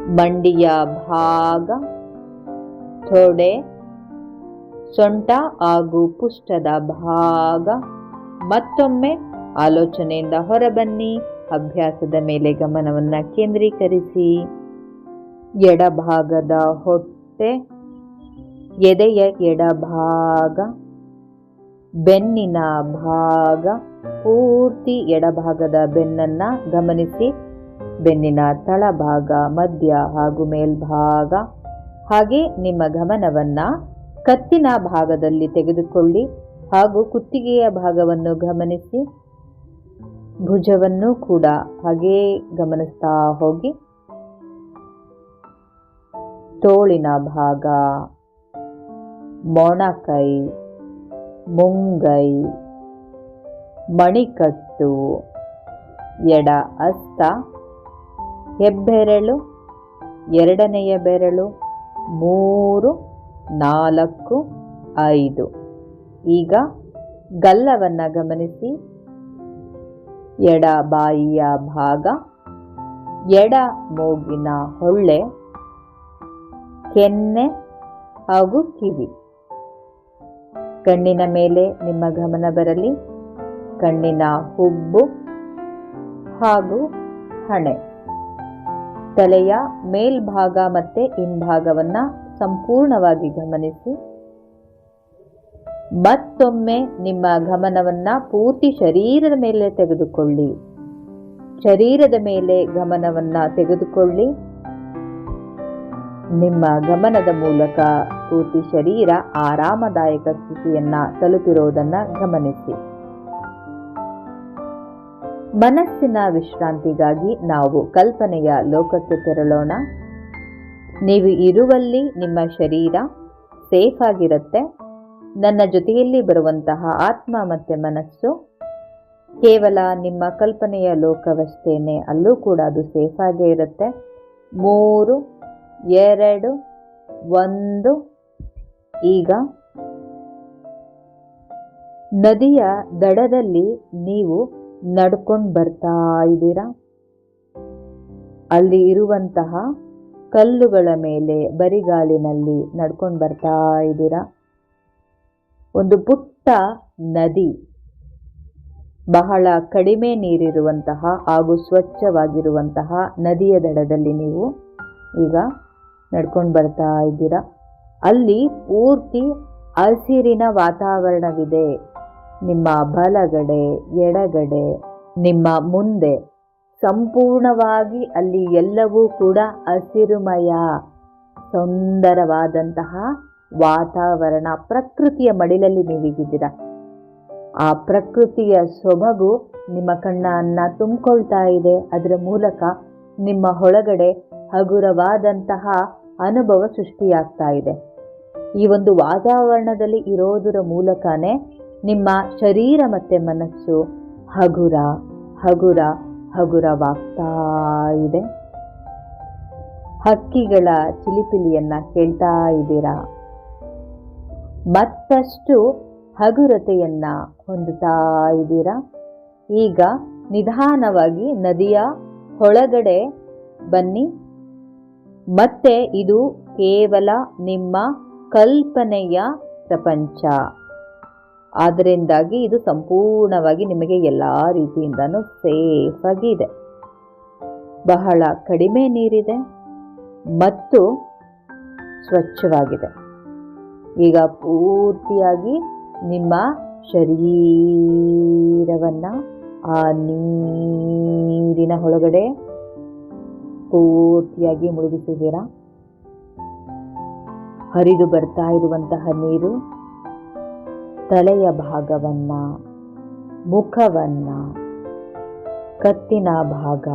ಮಂಡಿಯ ಭಾಗ, ತೊಡೆ, ಸೊಂಟ ಹಾಗೂ ಪುಷ್ಟದ ಭಾಗ. ಮತ್ತೊಮ್ಮೆ ಆಲೋಚನೆಯಿಂದ ಹೊರಬನ್ನಿ. ಅಭ್ಯಾಸದ ಮೇಲೆ ಗಮನವನ್ನು ಕೇಂದ್ರೀಕರಿಸಿ. ಎಡಭಾಗದ ಹೊಟ್ಟೆ, ಎದೆಯ ಎಡಭಾಗ, ಬೆನ್ನಿನ ಭಾಗ, ಪೂರ್ತಿ ಎಡಭಾಗದ ಬೆನ್ನನ್ನ ಗಮನಿಸಿ. ಬೆನ್ನಿನ ತಳಭಾಗ, ಮಧ್ಯ ಹಾಗೂ ಮೇಲ್ಭಾಗ. ಹಾಗೆ ನಿಮ್ಮ ಗಮನವನ್ನ ಕತ್ತಿನ ಭಾಗದಲ್ಲಿ ತೆಗೆದುಕೊಳ್ಳಿ ಹಾಗೂ ಕುತ್ತಿಗೆಯ ಭಾಗವನ್ನು ಗಮನಿಸಿ. ಭುಜವನ್ನು ಕೂಡ ಹಾಗೇ ಗಮನಿಸ್ತಾ ಹೋಗಿ. ತೋಳಿನ ಭಾಗ, ಮೊಣಕೈ, ಮುಂಗೈ, ಮಣಿಕಟ್ಟು, ಎಡ ಹಸ್ತ, ಹೆಬ್ಬೆರಳು, ಎರಡನೆಯ ಬೆರಳು, 3, 4, 5. ಈಗ ಗಲ್ಲವನ್ನು ಗಮನಿಸಿ. ಎಡ ಬಾಯಿಯ ಭಾಗ, ಎಡ ಮೂಗಿನ ಹೊಳ್ಳೆ, ಕೆನ್ನೆ ಹಾಗೂ ಕಿವಿ. ಕಣ್ಣಿನ ಮೇಲೆ ನಿಮ್ಮ ಗಮನ ಬರಲಿ. ಕಣ್ಣಿನ ಹುಬ್ಬು ಹಾಗೂ ಹಣೆ. ತಲೆಯ ಮೇಲ್ಭಾಗ ಮತ್ತೆ ಹಿಂಭಾಗವನ್ನ ಸಂಪೂರ್ಣವಾಗಿ ಗಮನಿಸಿ. ಮತ್ತೊಮ್ಮೆ ನಿಮ್ಮ ಗಮನವನ್ನ ಪೂರ್ತಿ ಶರೀರದ ಮೇಲೆ ತೆಗೆದುಕೊಳ್ಳಿ. ಶರೀರದ ಮೇಲೆ ಗಮನವನ್ನ ತೆಗೆದುಕೊಳ್ಳಿ. ನಿಮ್ಮ ಗಮನದ ಮೂಲಕ ಪೂರ್ತಿ ಶರೀರ ಆರಾಮದಾಯಕ ಸ್ಥಿತಿಯನ್ನ ತಲುಪಿರುವುದನ್ನು ಗಮನಿಸಿ. ಮನಸ್ಸಿನ ವಿಶ್ರಾಂತಿಗಾಗಿ ನಾವು ಕಲ್ಪನೆಯ ಲೋಕಕ್ಕೆ ತೆರಳೋಣ. ನೀವು ಇರುವಲ್ಲಿ ನಿಮ್ಮ ಶರೀರ ಸೇಫ್ ಆಗಿರುತ್ತೆ. ನನ್ನ ಜೊತೆಯಲ್ಲಿ ಬರುವಂತಹ ಆತ್ಮ ಮತ್ತು ಮನಸ್ಸು ಕೇವಲ ನಿಮ್ಮ ಕಲ್ಪನೆಯ ಲೋಕವಷ್ಟೇನೆ, ಅಲ್ಲೂ ಕೂಡ ಅದು ಸೇಫ್ ಆಗೇ ಇರುತ್ತೆ. 3, 2, 1. ಈಗ ನದಿಯ ದಡದಲ್ಲಿ ನೀವು ನಡ್ಕೊಂಡು ಬರ್ತಾ ಇದ್ದೀರಾ. ಅಲ್ಲಿ ಇರುವಂತಹ ಕಲ್ಲುಗಳ ಮೇಲೆ ಬರಿಗಾಲಿನಲ್ಲಿ ನಡ್ಕೊಂಡು ಬರ್ತಾ ಇದ್ದೀರಾ. ಒಂದು ಪುಟ್ಟ ನದಿ, ಬಹಳ ಕಡಿಮೆ ನೀರಿರುವಂತಹ ಹಾಗೂ ಸ್ವಚ್ಛವಾಗಿರುವಂತಹ ನದಿಯ ದಡದಲ್ಲಿ ನೀವು ಈಗ ನಡ್ಕೊಂಡು ಬರ್ತಾ ಇದ್ದೀರಾ. ಅಲ್ಲಿ ಪೂರ್ತಿ ಹಸಿರಿನ ವಾತಾವರಣವಿದೆ. ನಿಮ್ಮ ಬಲಗಡೆ, ಎಡಗಡೆ, ನಿಮ್ಮ ಮುಂದೆ ಸಂಪೂರ್ಣವಾಗಿ ಅಲ್ಲಿ ಎಲ್ಲವೂ ಕೂಡ ಹಸಿರುಮಯ, ಸುಂದರವಾದಂತಹ ವಾತಾವರಣ. ಪ್ರಕೃತಿಯ ಮಡಿಲಲ್ಲಿ ನೀವಿದ್ದೀರಾ. ಆ ಪ್ರಕೃತಿಯ ಸೊಬಗು ನಿಮ್ಮ ಕಣ್ಣನ್ನು ತುಂಬಿಕೊಳ್ತಾ ಇದೆ. ಅದರ ಮೂಲಕ ನಿಮ್ಮ ಒಳಗಡೆ ಹಗುರವಾದಂತಹ ಅನುಭವ ಸೃಷ್ಟಿಯಾಗ್ತಾ ಇದೆ. ಈ ಒಂದು ವಾತಾವರಣದಲ್ಲಿ ಇರೋದರ ಮೂಲಕನೇ ನಿಮ್ಮ ಶರೀರ ಮತ್ತು ಮನಸ್ಸು ಹಗುರ ಹಗುರ ಹಗುರವಾಗ್ತಾ ಇದೆ. ಹಕ್ಕಿಗಳ ಚಿಲಿಪಿಲಿಯನ್ನ ಕೇಳ್ತಾ ಇದ್ದೀರಾ. ಮತ್ತಷ್ಟು ಹಗುರತೆಯನ್ನ ಹೊಂದುತ್ತಾ ಇದ್ದೀರಾ. ಈಗ ನಿಧಾನವಾಗಿ ನದಿಯ ಒಳಗಡೆ ಬನ್ನಿ. ಮತ್ತೆ ಇದು ಕೇವಲ ನಿಮ್ಮ ಕಲ್ಪನೆಯ ಪ್ರಪಂಚ. ಆದ್ದರಿಂದಾಗಿ ಇದು ಸಂಪೂರ್ಣವಾಗಿ ನಿಮಗೆ ಎಲ್ಲ ರೀತಿಯಿಂದನೂ ಸೇಫ್ ಆಗಿ ಇದೆ. ಬಹಳ ಕಡಿಮೆ ನೀರಿದೆ ಮತ್ತು ಸ್ವಚ್ಛವಾಗಿದೆ. ಈಗ ಪೂರ್ತಿಯಾಗಿ ನಿಮ್ಮ ಶರೀರವನ್ನು ಆ ನೀರಿನ ಒಳಗಡೆ ಪೂರ್ತಿಯಾಗಿ ಮುಳುಗಿಸಿದ್ದೀರಾ. ಹರಿದು ಬರ್ತಾ ಇರುವಂತಹ ನೀರು ತಲೆಯ ಭಾಗವನ್ನ, ಮುಖವನ್ನ, ಕತ್ತಿನ ಭಾಗ,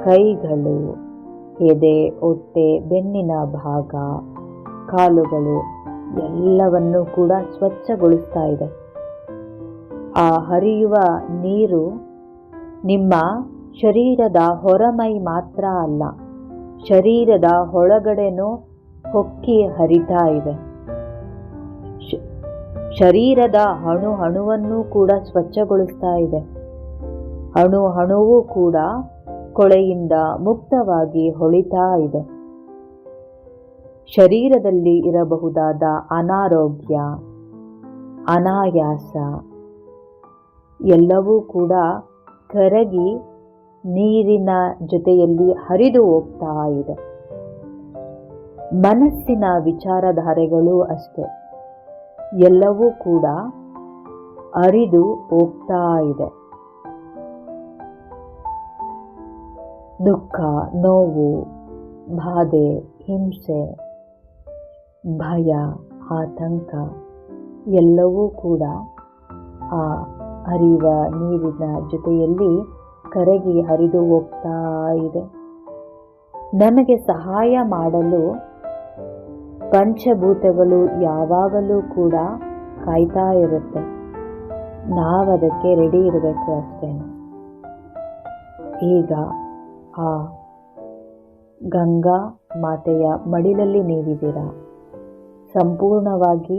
ಕೈಗಳು, ಎದೆ, ಹೊಟ್ಟೆ, ಬೆನ್ನಿನ ಭಾಗ, ಕಾಲುಗಳು ಎಲ್ಲವನ್ನೂ ಕೂಡ ಸ್ವಚ್ಛಗೊಳಿಸ್ತಾ ಇದೆ. ಆ ಹರಿಯುವ ನೀರು ನಿಮ್ಮ ಶರೀರದ ಹೊರಮೈ ಮಾತ್ರ ಅಲ್ಲ, ಶರೀರದ ಒಳಗಡೆನೂ ಹೊಕ್ಕಿ ಹರಿತಾ ಇದೆ. ಶರೀರದ ಅಣುವನ್ನು ಕೂಡ ಸ್ವಚ್ಛಗೊಳಿಸ್ತಾ ಇದೆ. ಅಣುವೂ ಕೂಡ ಕೊಳೆಯಿಂದ ಮುಕ್ತವಾಗಿ ಹೊಳಿತಾ ಇದೆ. ಶರೀರದಲ್ಲಿ ಇರಬಹುದಾದ ಅನಾರೋಗ್ಯ, ಅನಾಯಾಸ ಎಲ್ಲವೂ ಕೂಡ ಕರಗಿ ನೀರಿನ ಜೊತೆಯಲ್ಲಿ ಹರಿದು ಹೋಗ್ತಾ ಇದೆ. ಮನಸ್ಸಿನ ವಿಚಾರಧಾರೆಗಳು ಅಷ್ಟೇ, ಎಲ್ಲವೂ ಕೂಡ ಹರಿದು ಹೋಗ್ತಾ ಇದೆ. ದುಃಖ, ನೋವು, ಬಾಧೆ, ಹಿಂಸೆ, ಭಯ, ಆತಂಕ ಎಲ್ಲವೂ ಕೂಡ ಆ ಹರಿಯುವ ನೀರಿನ ಜೊತೆಯಲ್ಲಿ ಕರಗಿ ಹರಿದು ಹೋಗ್ತಾ ಇದೆ. ನಮಗೆ ಸಹಾಯ ಮಾಡಲು ಪಂಚಭೂತಗಳು ಯಾವಾಗಲೂ ಕೂಡ ಕಾಯ್ತಾ ಇರುತ್ತೆ. ನಾವದಕ್ಕೆ ರೆಡಿ ಇರಬೇಕು ಅಷ್ಟೇ. ಈಗ ಆ ಗಂಗಾ ಮಾತೆಯ ಮಡಿಲಲ್ಲಿ ನೀವಿದ್ದೀರಾ. ಸಂಪೂರ್ಣವಾಗಿ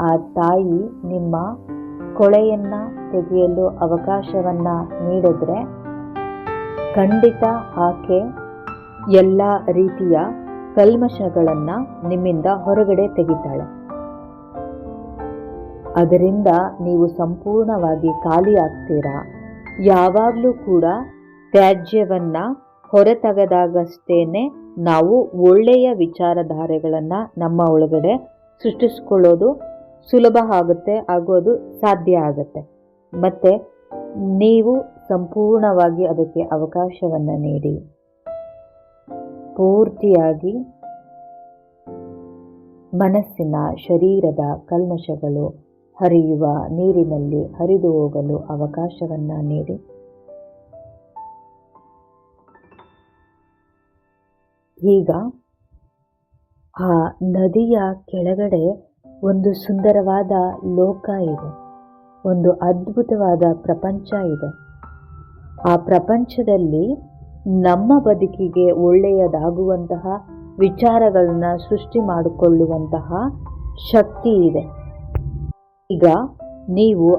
ಆ ತಾಯಿ ನಿಮ್ಮ ಕೊಳೆಯನ್ನ ತೆಗೆಯಲು ಅವಕಾಶವನ್ನ ನೀಡಿದ್ರೆ ಖಂಡಿತ ಆಕೆ ಎಲ್ಲ ರೀತಿಯ ಕಲ್ಮಶಗಳನ್ನ ನಿಮ್ಮಿಂದ ಹೊರಗಡೆ ತೆಗಿತಾಳೆ. ಅದರಿಂದ ನೀವು ಸಂಪೂರ್ಣವಾಗಿ ಖಾಲಿ ಆಗ್ತೀರಾ. ಯಾವಾಗಲೂ ಕೂಡ ತ್ಯಾಜ್ಯವನ್ನ ಹೊರತೆಗೆದಾಗಷ್ಟೇನೆ ನಾವು ಒಳ್ಳೆಯ ವಿಚಾರಧಾರೆಗಳನ್ನ ನಮ್ಮ ಒಳಗಡೆ ಸೃಷ್ಟಿಸ್ಕೊಳ್ಳೋದು ಸುಲಭ ಆಗುತ್ತೆ, ಹಾಗೂ ಅದು ಸಾಧ್ಯ ಆಗುತ್ತೆ. ಮತ್ತೆ ನೀವು ಸಂಪೂರ್ಣವಾಗಿ ಅದಕ್ಕೆ ಅವಕಾಶವನ್ನ ನೀಡಿ ಪೂರ್ತಿಯಾಗಿ ಮನಸ್ಸಿನ, ಶರೀರದ ಕಲ್ಮಶಗಳು ಹರಿಯುವ ನೀರಿನಲ್ಲಿ ಹರಿದು ಹೋಗಲು ಅವಕಾಶವನ್ನ ನೀಡಿ. ಈಗ ಆ ನದಿಯ ಕೆಳಗಡೆ ಒಂದು ಸುಂದರವಾದ ಲೋಕ ಇದೆ, ಒಂದು ಅದ್ಭುತವಾದ ಪ್ರಪಂಚ ಇದೆ. ಆ ಪ್ರಪಂಚದಲ್ಲಿ ನಮ್ಮ ಬದುಕಿಗೆ ಒಳ್ಳೆಯದಾಗುವಂತಹ ವಿಚಾರಗಳನ್ನ ಸೃಷ್ಟಿ ಮಾಡಿಕೊಳ್ಳುವಂತಹ ಶಕ್ತಿ ಇದೆ. ಈಗ ನೀವು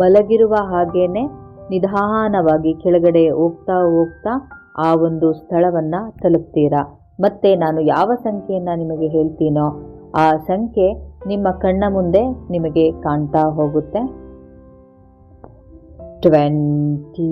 ಮಲಗಿರುವ ಹಾಗೇನೆ ನಿಧಾನವಾಗಿ ಕೆಳಗಡೆ ಹೋಗ್ತಾ ಹೋಗ್ತಾ ಆ ಒಂದು ಸ್ಥಳವನ್ನ ತಲುಪ್ತೀರಾ. ಮತ್ತೆ ನಾನು ಯಾವ ಸಂಖ್ಯೆಯನ್ನ ನಿಮಗೆ ಹೇಳ್ತೀನೋ ಆ ಸಂಖ್ಯೆ ನಿಮ್ಮ ಕಣ್ಣ ಮುಂದೆ ನಿಮಗೆ ಕಾಣ್ತಾ ಹೋಗುತ್ತೆ. 20,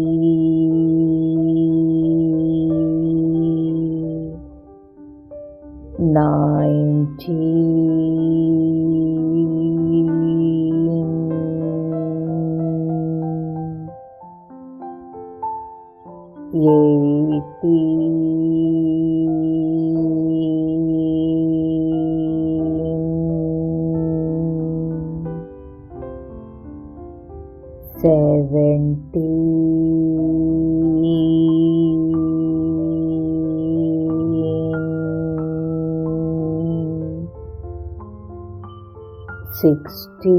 70, 60,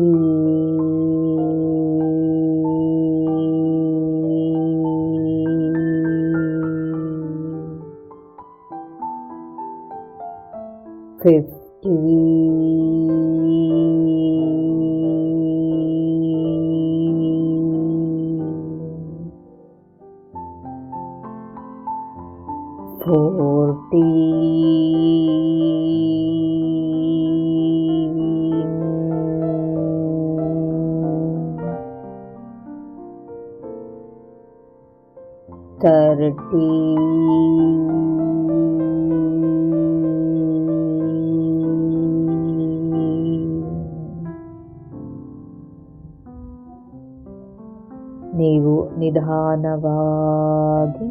ನೀವು ನಿಧಾನವಾಗಿ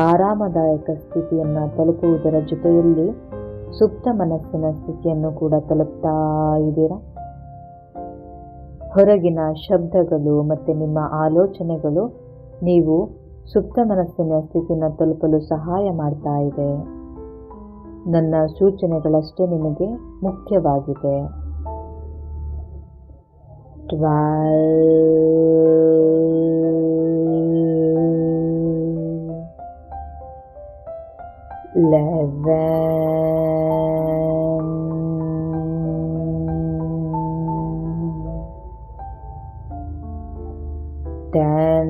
ಆರಾಮದಾಯಕ ಸ್ಥಿತಿಯನ್ನು ತಲುಪುವುದರ ಜೊತೆಯಲ್ಲಿ ಸುಪ್ತ ಮನಸ್ಸಿನ ಸ್ಥಿತಿಯನ್ನು ಕೂಡ ತಲುಪ್ತಾ ಇದ್ದೀರಾ. ಹೊರಗಿನ ಶಬ್ದಗಳು ಮತ್ತು ನಿಮ್ಮ ಆಲೋಚನೆಗಳು ನೀವು ಸುಪ್ತ ಮನಸ್ಸಿನ ಸ್ಥಿತಿಯನ್ನು ತಲುಪಲು ಸಹಾಯ ಮಾಡ್ತಾ ಇದೆ. ನನ್ನ ಸೂಚನೆಗಳಷ್ಟೇ ನಿಮಗೆ ಮುಖ್ಯವಾಗಿದೆ. 11, 10,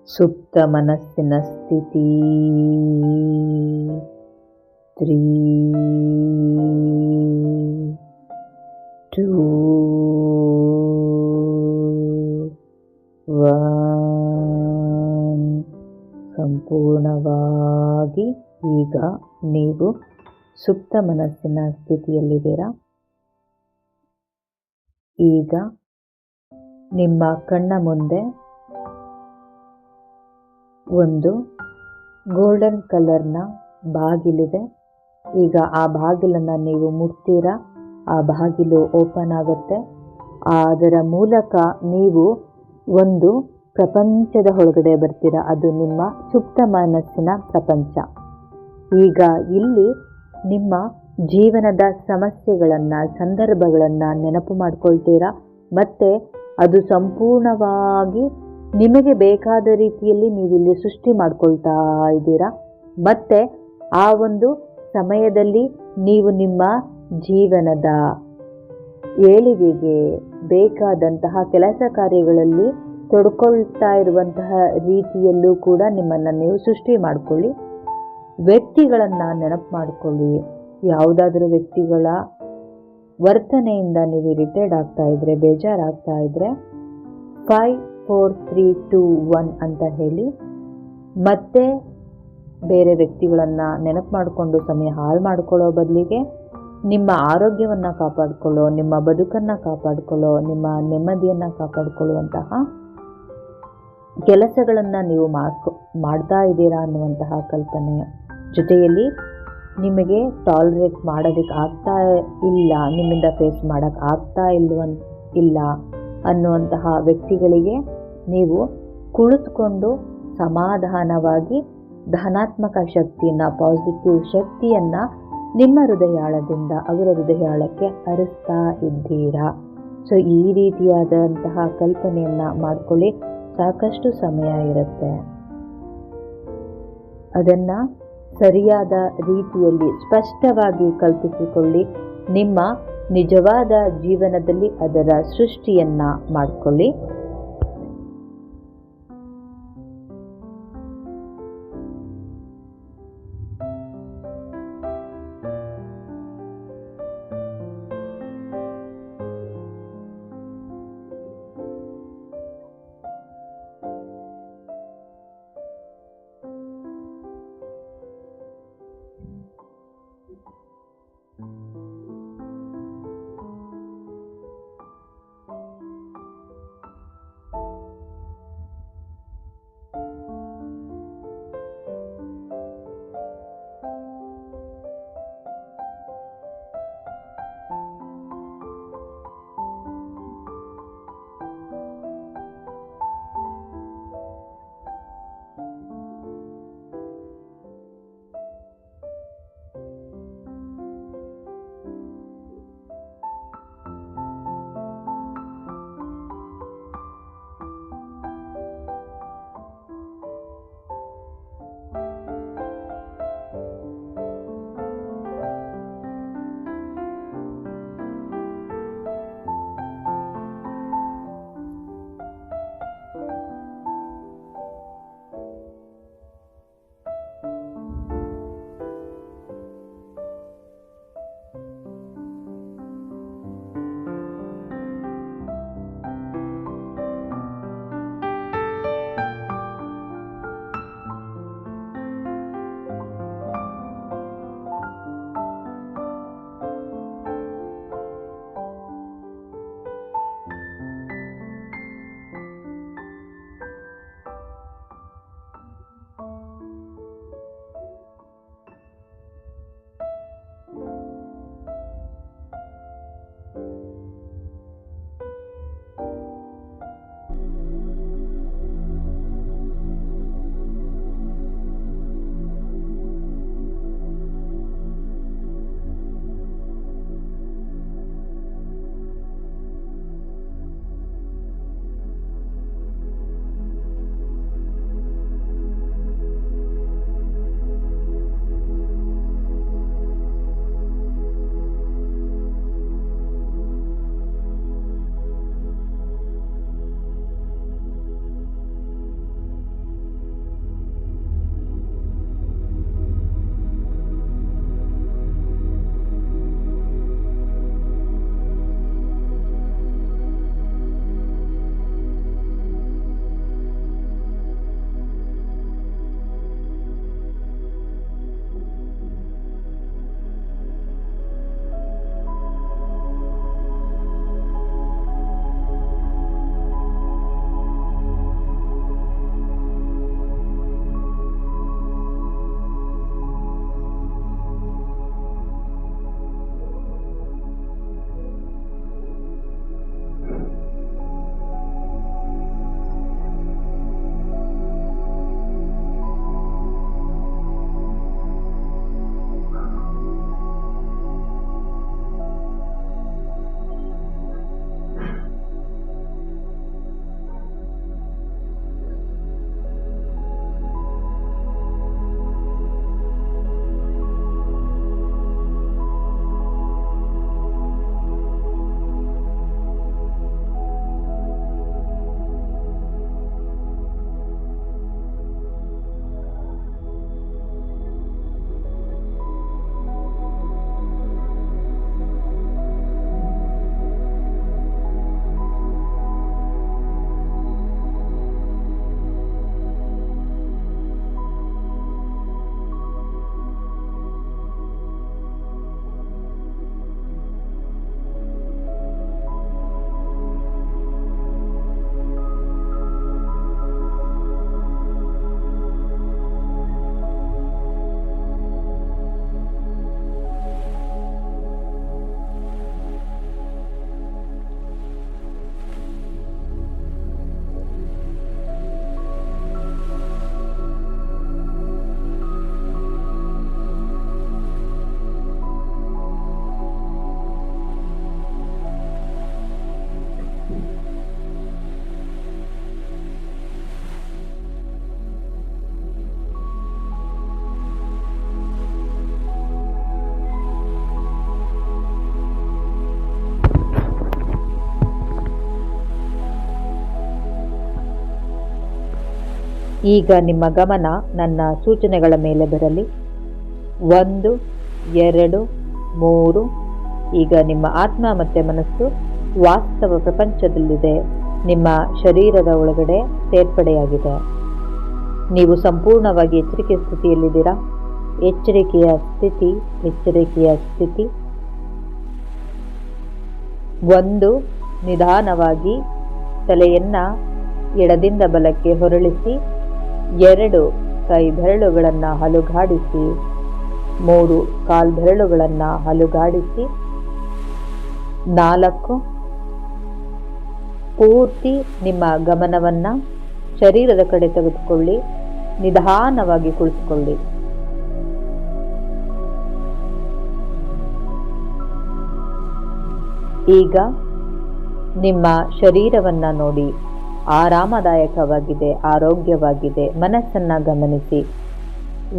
ಸುಪ್ತ ಮನಸ್ಸಿನ ಸ್ಥಿತಿ 3 2 1 ಸಂಪೂರ್ಣವಾಗಿ ಈಗ ನೀವು ಸುಪ್ತ ಮನಸ್ಸಿನ ಸ್ಥಿತಿಯಲ್ಲಿದ್ದೀರಾ. ಈಗ ನಿಮ್ಮ ಕಣ್ಣ ಮುಂದೆ ಒಂದು ಗೋಲ್ಡನ್ ಕಲರ್ನ ಬಾಗಿಲಿದೆ. ಈಗ ಆ ಬಾಗಿಲನ್ನು ನೀವು ಮುಟ್ತೀರಾ, ಆ ಬಾಗಿಲು ಓಪನ್ ಆಗುತ್ತೆ. ಅದರ ಮೂಲಕ ನೀವು ಒಂದು ಪ್ರಪಂಚದ ಒಳಗಡೆ ಬರ್ತೀರಾ. ಅದು ನಿಮ್ಮ ಸುಪ್ತ ಮನಸ್ಸಿನ ಪ್ರಪಂಚ. ಈಗ ಇಲ್ಲಿ ನಿಮ್ಮ ಜೀವನದ ಸಮಸ್ಯೆಗಳನ್ನು, ಸಂದರ್ಭಗಳನ್ನು ನೆನಪು ಮಾಡ್ಕೊಳ್ತೀರಾ. ಮತ್ತು ಅದು ಸಂಪೂರ್ಣವಾಗಿ ನಿಮಗೆ ಬೇಕಾದ ರೀತಿಯಲ್ಲಿ ನೀವಿಲ್ಲಿ ಸೃಷ್ಟಿ ಮಾಡ್ಕೊಳ್ತಾ ಇದ್ದೀರಾ. ಮತ್ತು ಆ ಒಂದು ಸಮಯದಲ್ಲಿ ನೀವು ನಿಮ್ಮ ಜೀವನದ ಏಳಿಗೆಗೆ ಬೇಕಾದಂತಹ ಕೆಲಸ ಕಾರ್ಯಗಳಲ್ಲಿ ತೊಡ್ಕೊಳ್ತಾ ಇರುವಂತಹ ರೀತಿಯಲ್ಲೂ ಕೂಡ ನಿಮ್ಮನ್ನು ನೀವು ಸೃಷ್ಟಿ ಮಾಡ್ಕೊಳ್ಳಿ. ವ್ಯಕ್ತಿಗಳನ್ನು ನೆನಪು ಮಾಡ್ಕೊಳ್ಳಿ. ಯಾವುದಾದ್ರೂ ವ್ಯಕ್ತಿಗಳ ವರ್ತನೆಯಿಂದ ನೀವು ಇರಿಟೇಟ್ ಆಗ್ತಾ ಇದ್ರೆ, ಬೇಜಾರಾಗ್ತಾ ಇದ್ರೆ 5 4 3 2 1 ಅಂತ ಹೇಳಿ ಮತ್ತೆ ಬೇರೆ ವ್ಯಕ್ತಿಗಳನ್ನು ನೆನಪು ಮಾಡಿಕೊಂಡು ಸಮಯ ಹಾಳು ಮಾಡ್ಕೊಳ್ಳೋ ಬದಲಿಗೆ ನಿಮ್ಮ ಆರೋಗ್ಯವನ್ನು ಕಾಪಾಡಿಕೊಳ್ಳೋ, ನಿಮ್ಮ ಬದುಕನ್ನು ಕಾಪಾಡಿಕೊಳ್ಳೋ, ನಿಮ್ಮ ನೆಮ್ಮದಿಯನ್ನು ಕಾಪಾಡಿಕೊಳ್ಳುವಂತಹ ಕೆಲಸಗಳನ್ನು ನೀವು ಮಾಡ್ತಾ ಇದ್ದೀರಾ ಅನ್ನುವಂತಹ ಕಲ್ಪನೆ ಜೊತೆಯಲ್ಲಿ ನಿಮಗೆ ಟಾಲರೇಟ್ ಮಾಡೋದಕ್ಕೆ ಆಗ್ತಾ ಇಲ್ಲ, ನಿಮ್ಮಿಂದ ಫೇಸ್ ಮಾಡೋಕ್ಕೆ ಆಗ್ತಾ ಇಲ್ಲ ಅನ್ನುವಂತಹ ವ್ಯಕ್ತಿಗಳಿಗೆ ನೀವು ಕುಳಿತುಕೊಂಡು ಸಮಾಧಾನವಾಗಿ ಧನಾತ್ಮಕ ಶಕ್ತಿಯನ್ನು, ಪಾಸಿಟಿವ್ ಶಕ್ತಿಯನ್ನು ನಿಮ್ಮ ಹೃದಯಾಳದಿಂದ ಅವರ ಹೃದಯಾಳಕ್ಕೆ ಹರಿಸ್ತಾ ಇದ್ದೀರಾ. ಸೊ ಈ ರೀತಿಯಾದಂತಹ ಕಲ್ಪನೆಯನ್ನು ಮಾಡ್ಕೊಳ್ಳಿ. ಸಾಕಷ್ಟು ಸಮಯ ಇರುತ್ತೆ. ಅದನ್ನು ಸರಿಯಾದ ರೀತಿಯಲ್ಲಿ ಸ್ಪಷ್ಟವಾಗಿ ಕಲ್ಪಿಸಿಕೊಳ್ಳಿ. ನಿಮ್ಮ ನಿಜವಾದ ಜೀವನದಲ್ಲಿ ಅದರ ಸೃಷ್ಟಿಯನ್ನು ಮಾಡಿಕೊಳ್ಳಿ. ಈಗ ನಿಮ್ಮ ಗಮನ ನನ್ನ ಸೂಚನೆಗಳ ಮೇಲೆ ಬರಲಿ. 1, 2, 3. ಈಗ ನಿಮ್ಮ ಆತ್ಮ ಮತ್ತು ಮನಸ್ಸು ವಾಸ್ತವ ಪ್ರಪಂಚದಲ್ಲಿದೆ, ನಿಮ್ಮ ಶರೀರದ ಒಳಗಡೆ ಸೇರ್ಪಡೆಯಾಗಿದೆ. ನೀವು ಸಂಪೂರ್ಣವಾಗಿ ಎಚ್ಚರಿಕೆ ಸ್ಥಿತಿಯಲ್ಲಿದ್ದೀರಾ. ಎಚ್ಚರಿಕೆಯ ಸ್ಥಿತಿ, ಎಚ್ಚರಿಕೆಯ ಸ್ಥಿತಿ. 1, ನಿಧಾನವಾಗಿ ತಲೆಯನ್ನು ಎಡದಿಂದ ಬಲಕ್ಕೆ ಹೊರಳಿಸಿ. 2, ಕೈ ಬೆರಳುಗಳನ್ನು ಹಲುಗಾಡಿಸಿ. 3, ಕಾಲು ಬೆರಳುಗಳನ್ನು ಹಲುಗಾಡಿಸಿ. 4, ಪೂರ್ತಿ ನಿಮ್ಮ ಗಮನವನ್ನು ಶರೀರದ ಕಡೆ ತೆಗೆದುಕೊಳ್ಳಿ. ನಿಧಾನವಾಗಿ ಕುಳಿತುಕೊಳ್ಳಿ. ಈಗ ನಿಮ್ಮ ಶರೀರವನ್ನು ನೋಡಿ, ಆರಾಮದಾಯಕವಾಗಿದೆ, ಆರೋಗ್ಯವಾಗಿದೆ. ಮನಸ್ಸನ್ನು ಗಮನಿಸಿ,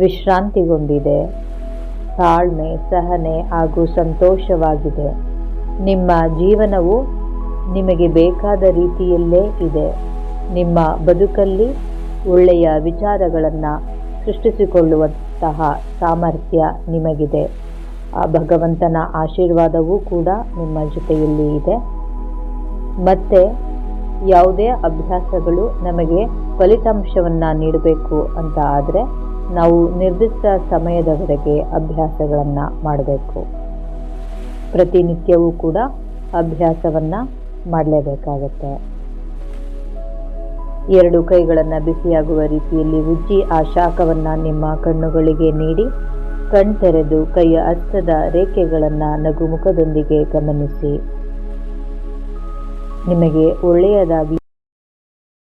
ವಿಶ್ರಾಂತಿಗೊಂಡಿದೆ, ತಾಳ್ಮೆ, ಸಹನೆ ಹಾಗೂ ಸಂತೋಷವಾಗಿದೆ. ನಿಮ್ಮ ಜೀವನವು ನಿಮಗೆ ಬೇಕಾದ ರೀತಿಯಲ್ಲೇ ಇದೆ. ನಿಮ್ಮ ಬದುಕಲ್ಲಿ ಒಳ್ಳೆಯ ವಿಚಾರಗಳನ್ನು ಸೃಷ್ಟಿಸಿಕೊಳ್ಳುವಂತಹ ಸಾಮರ್ಥ್ಯ ನಿಮಗಿದೆ. ಆ ಭಗವಂತನ ಆಶೀರ್ವಾದವೂ ಕೂಡ ನಿಮ್ಮ ಜೊತೆಯಲ್ಲಿ ಇದೆ. ಮತ್ತು ಯಾವುದೇ ಅಭ್ಯಾಸಗಳು ನಮಗೆ ಫಲಿತಾಂಶವನ್ನು ನೀಡಬೇಕು ಅಂತ ಆದರೆ ನಾವು ನಿರ್ದಿಷ್ಟ ಸಮಯದವರೆಗೆ ಅಭ್ಯಾಸಗಳನ್ನು ಮಾಡಬೇಕು. ಪ್ರತಿನಿತ್ಯವೂ ಕೂಡ ಅಭ್ಯಾಸವನ್ನು ಮಾಡಲೇಬೇಕಾಗತ್ತೆ. 2 ಕೈಗಳನ್ನು ಬಿಸಿಯಾಗುವ ರೀತಿಯಲ್ಲಿ ಉಜ್ಜಿ ಆ ಶಾಖವನ್ನು ನಿಮ್ಮ ಕಣ್ಣುಗಳಿಗೆ ನೀಡಿ ಕಣ್ತೆರೆದು ಕೈಯ ಹಸ್ತದ ರೇಖೆಗಳನ್ನು ನಗುಮುಖದೊಂದಿಗೆ ಗಮನಿಸಿ. ನಿಮಗೆ ಒಳ್ಳೆಯದಾಗಿ